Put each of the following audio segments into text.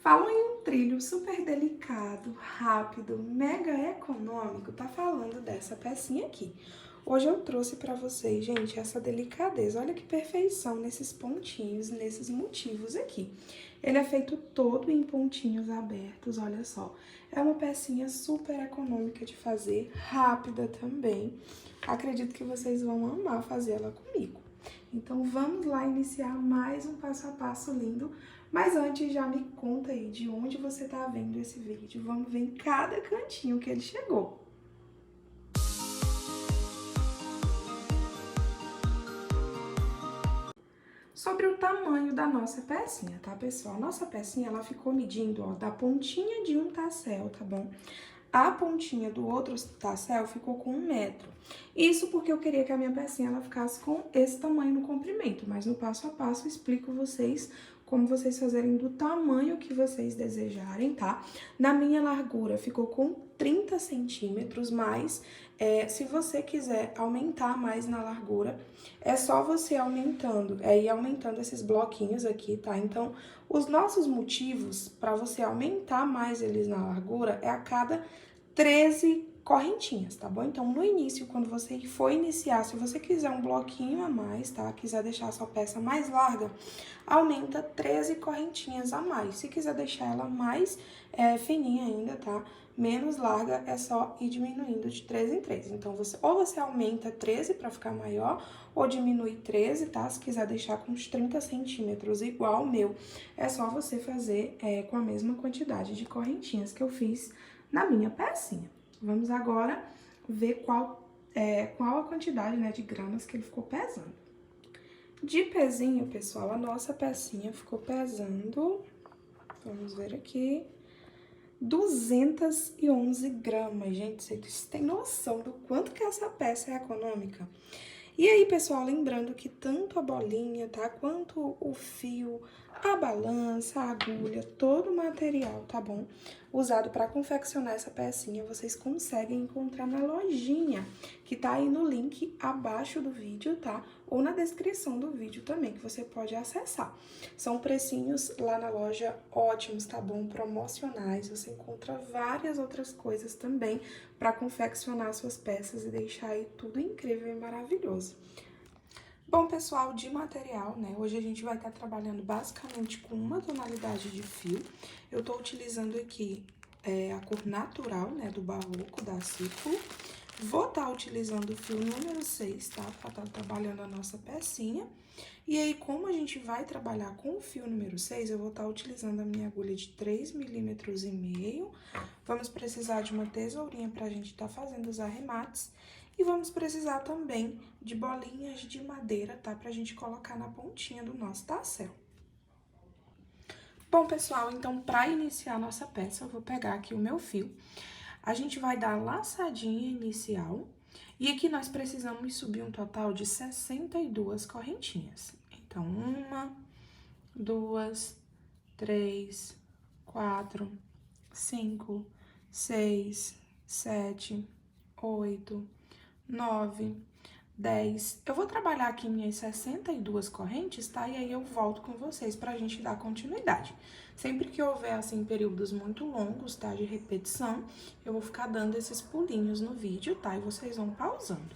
Falou em um trilho super delicado, rápido, mega econômico, tá falando dessa pecinha aqui. Hoje eu trouxe pra vocês, gente, essa delicadeza. Olha que perfeição nesses pontinhos, nesses motivos aqui. Ele é feito todo em pontinhos abertos, olha só. É uma pecinha super econômica de fazer, rápida também. Acredito que vocês vão amar fazer ela comigo. Então, vamos lá iniciar mais um passo a passo lindo. Mas antes, já me conta aí de onde você tá vendo esse vídeo. Vamos ver em cada cantinho que ele chegou. Sobre o tamanho da nossa pecinha, tá, pessoal? A nossa pecinha, ela ficou medindo, ó, da pontinha de um tassel, tá bom? A pontinha do outro tassel ficou com 1 metro. Isso porque eu queria que a minha pecinha ela ficasse com esse tamanho no comprimento, mas no passo a passo eu explico vocês como vocês fazerem do tamanho que vocês desejarem, tá? Na minha largura ficou com 30 centímetros, mas se você quiser aumentar mais na largura, é só você ir aumentando esses bloquinhos aqui, tá? Então, os nossos motivos para você aumentar mais eles na largura é a cada 13 correntinhas, tá bom? Então, no início, quando você for iniciar, se você quiser um bloquinho a mais, tá? Quiser deixar a sua peça mais larga, aumenta 13 correntinhas a mais. Se quiser deixar ela mais fininha ainda, tá? Menos larga, é só ir diminuindo de 3 em 3. Então, você aumenta 13 para ficar maior, ou diminui 13, tá? Se quiser deixar com uns 30 centímetros igual o meu, é só você fazer com a mesma quantidade de correntinhas que eu fiz na minha pecinha. Vamos agora ver qual a quantidade, né, de gramas que ele ficou pesando. De pezinho, pessoal, a nossa pecinha ficou pesando, vamos ver aqui, 211 gramas. Gente, vocês têm noção do quanto que essa peça é econômica? E aí, pessoal, lembrando que tanto a bolinha, tá, quanto o fio, a balança, a agulha, todo o material, tá bom? Usado para confeccionar essa pecinha, vocês conseguem encontrar na lojinha, que tá aí no link abaixo do vídeo, tá? Ou na descrição do vídeo também, que você pode acessar. São precinhos lá na loja ótimos, tá bom? Promocionais, você encontra várias outras coisas também para confeccionar suas peças e deixar aí tudo incrível e maravilhoso. Bom, pessoal, de material, né? Hoje a gente vai estar trabalhando basicamente com uma tonalidade de fio. Eu tô utilizando aqui a cor natural, né, do Barroco, da Círculo. Vou estar utilizando o fio número 6, tá? Pra estar trabalhando a nossa pecinha. E aí, como a gente vai trabalhar com o fio número 6, eu vou estar utilizando a minha agulha de 3,5 milímetros. Vamos precisar de uma tesourinha pra gente estar fazendo os arremates. E vamos precisar também de bolinhas de madeira, tá? Pra gente colocar na pontinha do nosso tassel. Bom, pessoal, então, pra iniciar a nossa peça, eu vou pegar aqui o meu fio. A gente vai dar a laçadinha inicial. E aqui nós precisamos subir um total de 62 correntinhas. Então, 1, 2, 3, 4, 5, 6, 7, 8, 9, 10. Eu vou trabalhar aqui minhas 62 correntes, tá? E aí eu volto com vocês pra gente dar continuidade. Sempre que houver, assim, períodos muito longos, tá? De repetição, eu vou ficar dando esses pulinhos no vídeo, tá? E vocês vão pausando.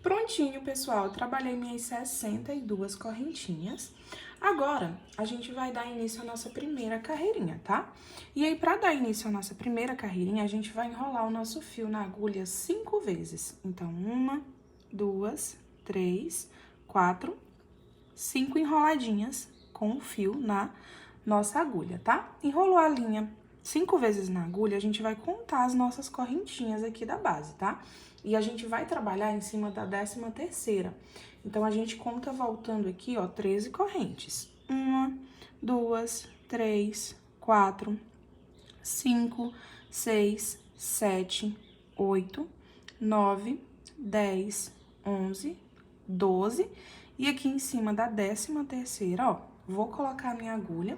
Prontinho, pessoal, eu trabalhei minhas 62 correntinhas. Agora, a gente vai dar início à nossa primeira carreirinha, tá? E aí, pra dar início à nossa primeira carreirinha, a gente vai enrolar o nosso fio na agulha 5 vezes. Então, 1, 2, 3, 4, 5 enroladinhas com o fio na nossa agulha, tá? Enrolou a linha 5 vezes na agulha, a gente vai contar as nossas correntinhas aqui da base, tá? E a gente vai trabalhar em cima da 13ª. Então, a gente conta voltando aqui, ó, 13 correntes. 1, 2, 3, 4, 5, 6, 7, 8, 9, 10, 11, 12. E aqui em cima da 13ª, ó, vou colocar a minha agulha,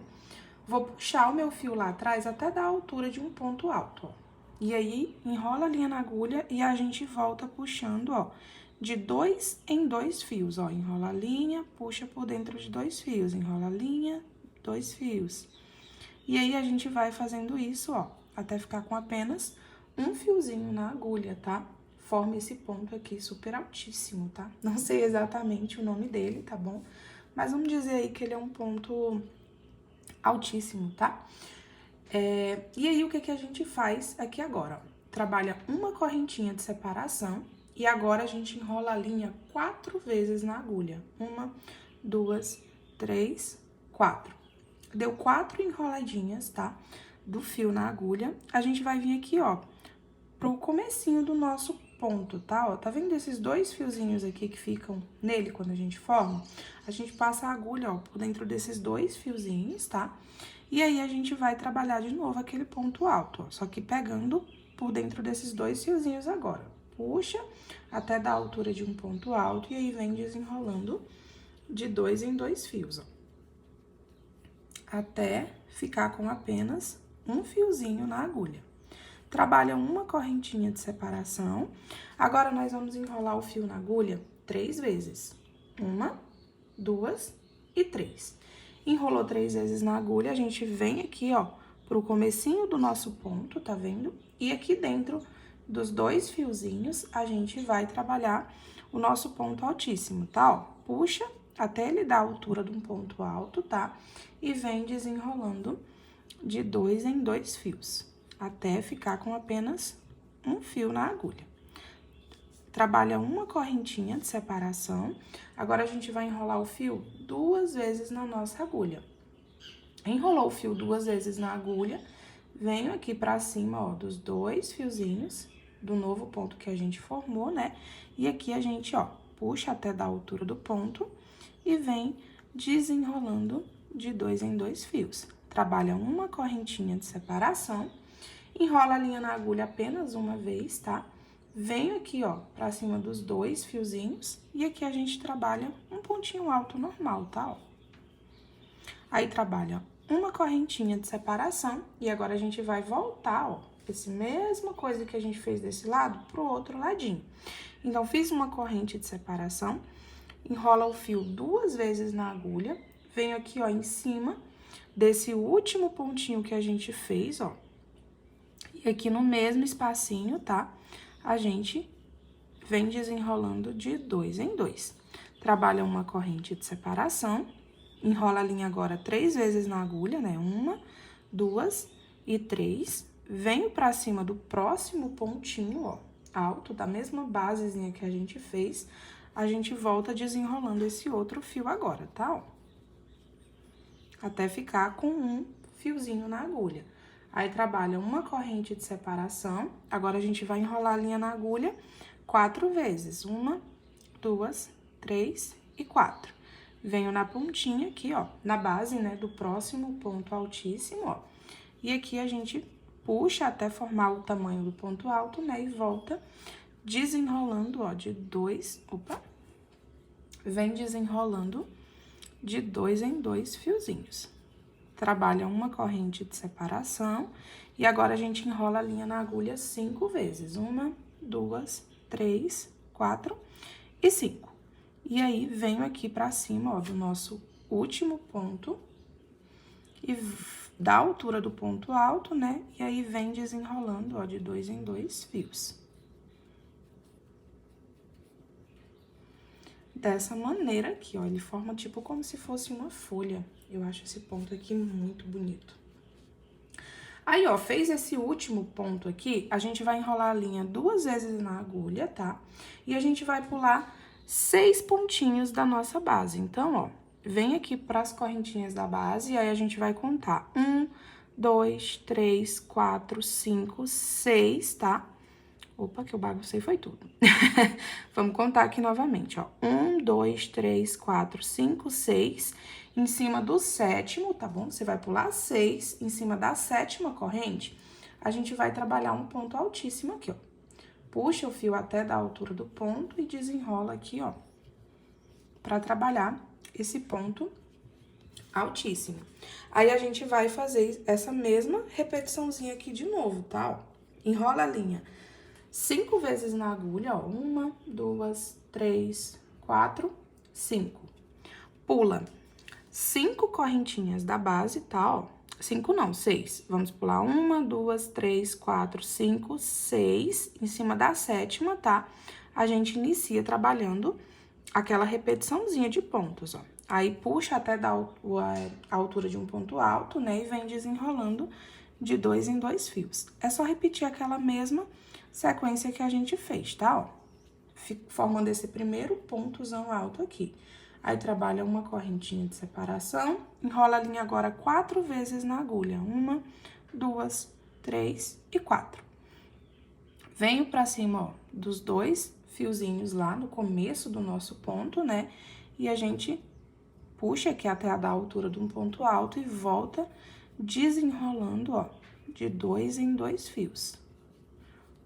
vou puxar o meu fio lá atrás até dar a altura de um ponto alto, ó. E aí, enrola a linha na agulha e a gente volta puxando, ó, de 2 em 2 fios, ó. Enrola a linha, puxa por dentro de 2 fios, enrola a linha, 2 fios. E aí, a gente vai fazendo isso, ó, até ficar com apenas um fiozinho na agulha, tá? Forma esse ponto aqui super altíssimo, tá? Não sei exatamente o nome dele, tá bom? Mas vamos dizer aí que ele é um ponto altíssimo, tá? E aí, o que a gente faz aqui agora? Ó? Trabalha uma correntinha de separação e agora a gente enrola a linha 4 vezes na agulha. 1, 2, 3, 4. Deu 4 enroladinhas, tá? Do fio na agulha. A gente vai vir aqui, ó, pro comecinho do nosso ponto, tá? Ó, tá vendo esses 2 fiozinhos aqui que ficam nele quando a gente forma? A gente passa a agulha, ó, por dentro desses 2 fiozinhos, tá? E aí, a gente vai trabalhar de novo aquele ponto alto, ó, só que pegando por dentro desses 2 fiozinhos agora. Puxa até dar a altura de um ponto alto e aí vem desenrolando de 2 em 2 fios, ó. Até ficar com apenas um fiozinho na agulha. Trabalha uma correntinha de separação. Agora, nós vamos enrolar o fio na agulha 3 vezes. 1, 2 e 3. Enrolou 3 vezes na agulha, a gente vem aqui, ó, pro comecinho do nosso ponto, tá vendo? E aqui dentro dos 2 fiozinhos, a gente vai trabalhar o nosso ponto altíssimo, tá? Ó, puxa até ele dar a altura de um ponto alto, tá? E vem desenrolando de 2 em 2 fios, até ficar com apenas um fio na agulha. Trabalha uma correntinha de separação. Agora, a gente vai enrolar o fio 2 vezes na nossa agulha. Enrolou o fio 2 vezes na agulha, venho aqui pra cima, ó, dos 2 fiozinhos do novo ponto que a gente formou, né? E aqui a gente, ó, puxa até da altura do ponto e vem desenrolando de 2 em 2 fios. Trabalha uma correntinha de separação, enrola a linha na agulha apenas uma vez, tá? Venho aqui, ó, pra cima dos 2 fiozinhos e aqui a gente trabalha um pontinho alto normal, tá? Ó. Aí, trabalha uma correntinha de separação e agora a gente vai voltar, ó, essa mesma coisa que a gente fez desse lado pro outro ladinho. Então, fiz uma corrente de separação, enrola o fio 2 vezes na agulha, venho aqui, ó, em cima desse último pontinho que a gente fez, ó. E aqui no mesmo espacinho, tá? A gente vem desenrolando de 2 em 2. Trabalha uma corrente de separação, enrola a linha agora 3 vezes na agulha, né? 1, 2 e 3. Venho pra cima do próximo pontinho, ó, alto, da mesma basezinha que a gente fez. A gente volta desenrolando esse outro fio agora, tá? Ó. Até ficar com um fiozinho na agulha. Aí, trabalha uma corrente de separação. Agora, a gente vai enrolar a linha na agulha 4 vezes. 1, 2, 3 e 4. Venho na pontinha aqui, ó, na base, né, do próximo ponto altíssimo, ó. E aqui a gente puxa até formar o tamanho do ponto alto, né, e volta desenrolando, ó, de 2, vem desenrolando de 2 em 2 fiozinhos. Trabalha uma corrente de separação e agora a gente enrola a linha na agulha 5 vezes. 1, 2, 3, 4 e 5. E aí, venho aqui pra cima, ó, do nosso último ponto e da altura do ponto alto, né? E aí, vem desenrolando, ó, de 2 em 2 fios. Dessa maneira aqui, ó, ele forma tipo como se fosse uma folha. Eu acho esse ponto aqui muito bonito. Aí, ó, fez esse último ponto aqui, a gente vai enrolar a linha 2 vezes na agulha, tá? E a gente vai pular 6 pontinhos da nossa base. Então, ó, vem aqui pras correntinhas da base e aí a gente vai contar 1, 2, 3, 4, 5, 6, tá? Opa, que eu baguncei foi tudo. Vamos contar aqui novamente, ó. 1, 2, 3, 4, 5, 6. Em cima do 7º, tá bom? Você vai pular 6. Em cima da 7ª corrente, a gente vai trabalhar um ponto altíssimo aqui, ó. Puxa o fio até da altura do ponto e desenrola aqui, ó. Pra trabalhar esse ponto altíssimo. Aí, a gente vai fazer essa mesma repetiçãozinha aqui de novo, tá? Ó. Enrola a linha 5 vezes na agulha, ó. 1, 2, 3, 4, 5. Pula 5 correntinhas da base, tá? Ó. 5 não, 6. Vamos pular 1, 2, 3, 4, 5, 6. Em cima da 7ª, tá? A gente inicia trabalhando aquela repetiçãozinha de pontos, ó. Aí, puxa até dar a altura de um ponto alto, né? E vem desenrolando de 2 em 2 fios. É só repetir aquela mesma sequência que a gente fez, tá? Ó, formando esse primeiro pontozão alto aqui. Aí, trabalha uma correntinha de separação, enrola a linha agora 4 vezes na agulha. 1, 2, 3 e 4. Venho pra cima, ó, dos 2 fiozinhos lá no começo do nosso ponto, né? E a gente puxa aqui até a altura de um ponto alto e volta desenrolando, ó, de 2 em 2 fios.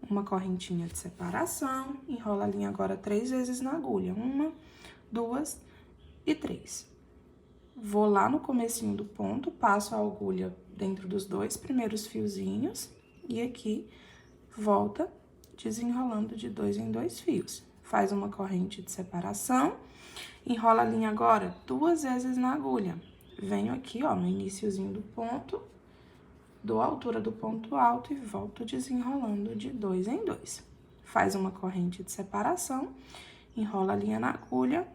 Uma correntinha de separação, enrola a linha agora 3 vezes na agulha. 1, 2 e 3. Vou lá no comecinho do ponto, passo a agulha dentro dos 2 primeiros fiozinhos e aqui volta desenrolando de 2 em 2 fios. Faz uma corrente de separação, enrola a linha agora 2 vezes na agulha. Venho aqui, ó, no iniciozinho do ponto, dou a altura do ponto alto e volto desenrolando de 2 em 2. Faz uma corrente de separação, enrola a linha na agulha,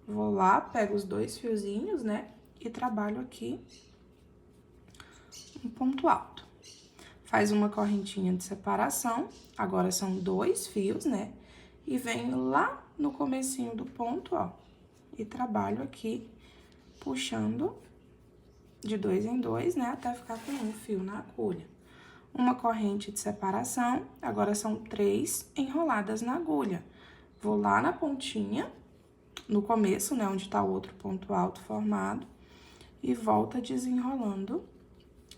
vou lá, pego os 2 fiozinhos, né, e trabalho aqui um ponto alto. Faz uma correntinha de separação, agora são 2 fios, né? E venho lá no comecinho do ponto, ó, e trabalho aqui, puxando de 2 em 2, né? Até ficar com um fio na agulha. Uma corrente de separação, agora são 3 enroladas na agulha. Vou lá na pontinha, no começo, né? Onde tá o outro ponto alto formado, e volta desenrolando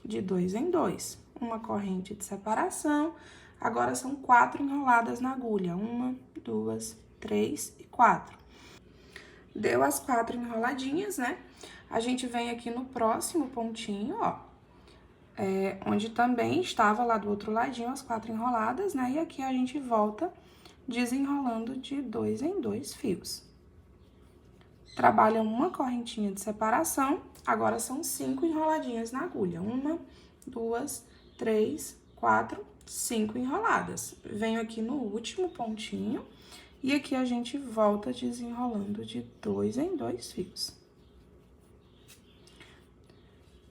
de 2 em 2. Uma corrente de separação, agora são 4 enroladas na agulha. 1, 2, 3 e 4. Deu as 4 enroladinhas, né? A gente vem aqui no próximo pontinho, ó, onde também estava lá do outro ladinho as 4 enroladas, né? E aqui a gente volta desenrolando de 2 em 2 fios. Trabalha uma correntinha de separação, agora são 5 enroladinhas na agulha. 1, 2, 3, 4, 5 enroladas. Venho aqui no último pontinho e aqui a gente volta desenrolando de 2 em 2 fios.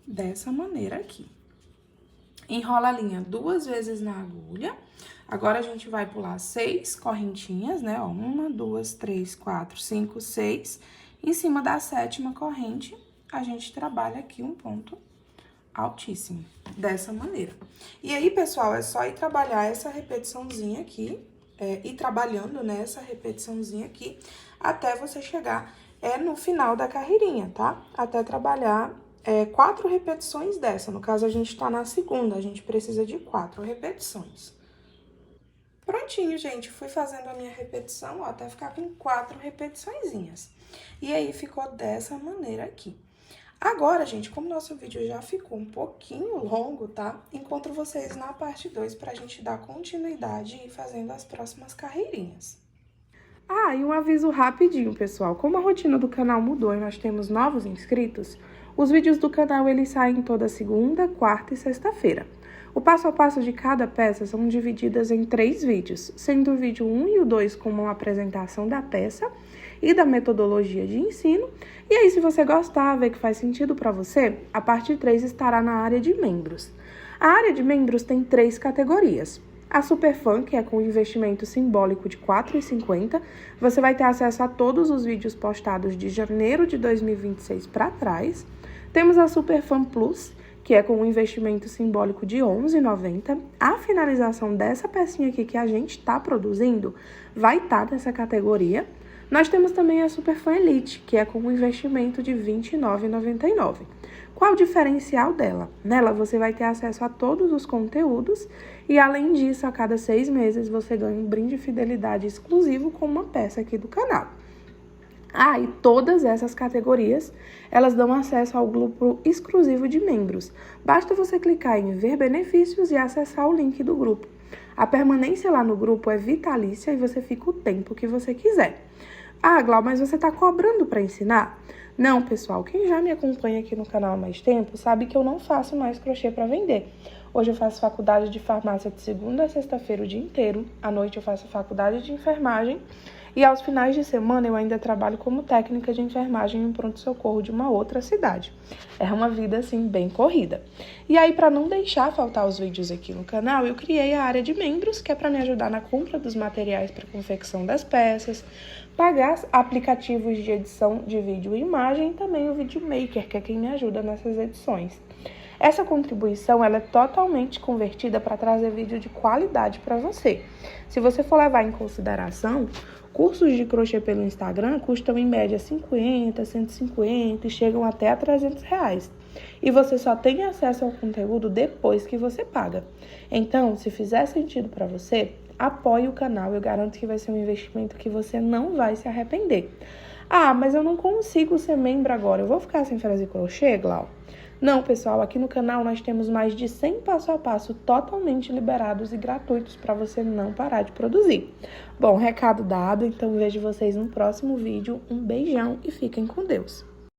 Dessa maneira aqui. Enrola a linha 2 vezes na agulha. Agora, a gente vai pular 6 correntinhas, né? Ó, 1, 2, 3, 4, 5, 6. Em cima da 7ª corrente, a gente trabalha aqui um ponto altíssimo, dessa maneira. E aí, pessoal, é só ir trabalhar essa repetiçãozinha aqui, ir trabalhando nessa repetiçãozinha aqui, até você chegar no final da carreirinha, tá? Até trabalhar 4 repetições dessa. No caso, a gente tá na segunda, a gente precisa de 4 repetições. Prontinho, gente, fui fazendo a minha repetição, ó, até ficar com 4 repetiçõezinhas. E aí, ficou dessa maneira aqui. Agora, gente, como nosso vídeo já ficou um pouquinho longo, tá? Encontro vocês na parte 2 pra gente dar continuidade e ir fazendo as próximas carreirinhas. Ah, e um aviso rapidinho, pessoal. Como a rotina do canal mudou e nós temos novos inscritos, os vídeos do canal, eles saem toda segunda, quarta e sexta-feira. O passo a passo de cada peça são divididas em 3 vídeos, sendo o vídeo 1 e o 2 como uma apresentação da peça e da metodologia de ensino. E aí, se você gostar, ver que faz sentido para você, a parte 3 estará na área de membros. A área de membros tem 3 categorias. A Superfan, que é com investimento simbólico de R$ 4,50, você vai ter acesso a todos os vídeos postados de janeiro de 2026 para trás. Temos a Superfan Plus, que é com um investimento simbólico de R$ 11,90. A finalização dessa pecinha aqui que a gente está produzindo vai estar nessa categoria. Nós temos também a Superfan Elite, que é com um investimento de R$ 29,99. Qual o diferencial dela? Nela você vai ter acesso a todos os conteúdos e, além disso, a cada 6 meses você ganha um brinde de fidelidade exclusivo com uma peça aqui do canal. Ah, e todas essas categorias, elas dão acesso ao grupo exclusivo de membros. Basta você clicar em ver benefícios e acessar o link do grupo. A permanência lá no grupo é vitalícia e você fica o tempo que você quiser. Ah, Glau, mas você tá cobrando para ensinar? Não, pessoal, quem já me acompanha aqui no canal há mais tempo sabe que eu não faço mais crochê para vender. Hoje eu faço faculdade de farmácia de segunda a sexta-feira o dia inteiro. À noite eu faço faculdade de enfermagem. E aos finais de semana eu ainda trabalho como técnica de enfermagem em pronto-socorro de uma outra cidade. É uma vida, assim, bem corrida. E aí, para não deixar faltar os vídeos aqui no canal, eu criei a área de membros, que é para me ajudar na compra dos materiais para confecção das peças, pagar aplicativos de edição de vídeo e imagem e também o Videomaker, que é quem me ajuda nessas edições. Essa contribuição ela é totalmente convertida para trazer vídeo de qualidade para você. Se você for levar em consideração, cursos de crochê pelo Instagram custam em média 50, 150 e chegam até a R$300. E você só tem acesso ao conteúdo depois que você paga. Então, se fizer sentido para você, apoie o canal. Eu garanto que vai ser um investimento que você não vai se arrepender. Ah, mas eu não consigo ser membro agora. Eu vou ficar sem fazer crochê, Glau? Não, pessoal, aqui no canal nós temos mais de 100 passo a passo totalmente liberados e gratuitos para você não parar de produzir. Bom, recado dado, então vejo vocês no próximo vídeo. Um beijão e fiquem com Deus!